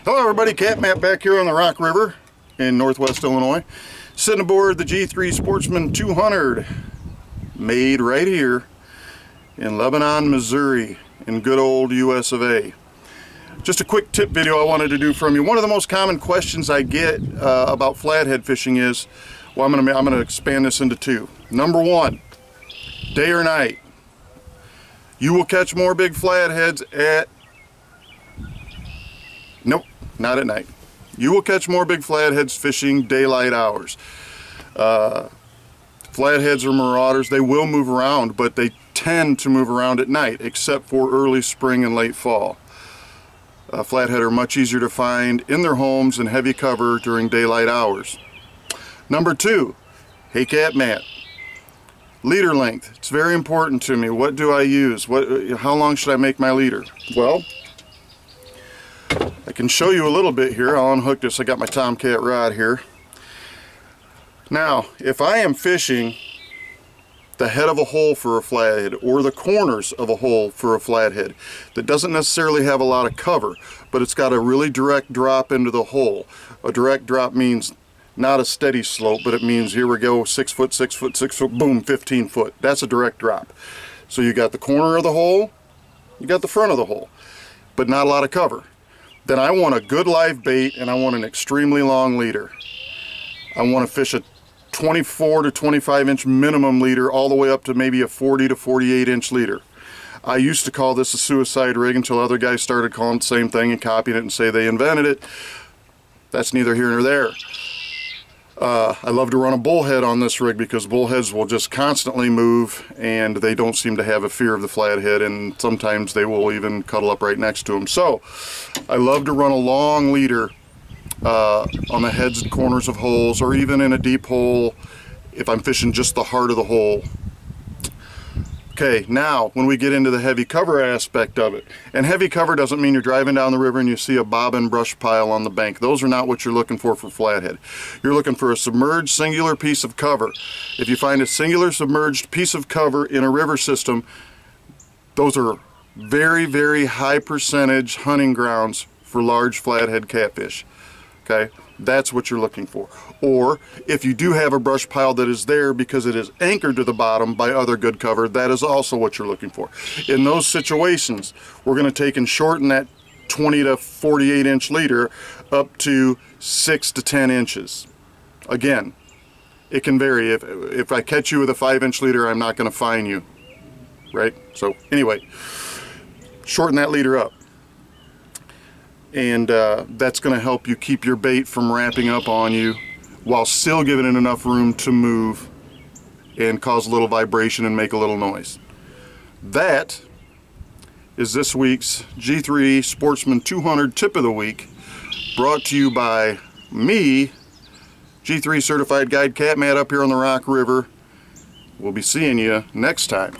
Hello everybody, Catmatt back here on the Rock River in northwest Illinois, sitting aboard the G3 Sportsman 200, made right here in Lebanon, Missouri, in good old US of A. Just a quick tip video I wanted to do from you. One of the most common questions I get about flathead fishing is, well, I'm gonna expand this into two. Number one, day or night. You will catch more big flatheads at... Nope, not at night. You will catch more big flatheads fishing daylight hours. Flatheads are marauders. They will move around, but they tend to move around at night, except for early spring and late fall. Flathead are much easier to find in their homes in heavy cover during daylight hours. Number two, hey Catmatt, leader length. It's very important to me. What do I use? How long should I make my leader? Well, I can show you a little bit here. I'll unhook this. I got my Tomcat rod here. Now, if I am fishing the head of a hole for a flathead or the corners of a hole for a flathead that doesn't necessarily have a lot of cover, but it's got a really direct drop into the hole. A direct drop means not a steady slope, but it means here we go, 6 foot, 6 foot, 6 foot, boom, 15 foot. That's a direct drop. So you got the corner of the hole, you got the front of the hole, but not a lot of cover. Then I want a good live bait and I want an extremely long leader. I want to fish a 24 to 25 inch minimum leader all the way up to maybe a 40 to 48 inch leader. I used to call this a suicide rig until other guys started calling it the same thing and copying it and say they invented it. That's neither here nor there. I love to run a bullhead on this rig because bullheads will just constantly move and they don't seem to have a fear of the flathead, and sometimes they will even cuddle up right next to them. So I love to run a long leader on the heads and corners of holes, or even in a deep hole if I'm fishing just the heart of the hole. Okay, now when we get into the heavy cover aspect of it, and heavy cover doesn't mean you're driving down the river and you see a bobbin brush pile on the bank. Those are not what you're looking for flathead. You're looking for a submerged singular piece of cover. If you find a singular submerged piece of cover in a river system, those are very, very high percentage hunting grounds for large flathead catfish. Okay, that's what you're looking for. Or if you do have a brush pile that is there because it is anchored to the bottom by other good cover, that is also what you're looking for. In those situations, we're going to take and shorten that 20 to 48 inch leader up to 6 to 10 inches. Again, it can vary. If I catch you with a 5-inch leader, I'm not going to fine you, right? So anyway, shorten that leader up. And that's going to help you keep your bait from ramping up on you while still giving it enough room to move and cause a little vibration and make a little noise. That is this week's G3 Sportsman 200 Tip of the Week, brought to you by me, G3 Certified Guide Catmatt, up here on the Rock River. We'll be seeing you next time.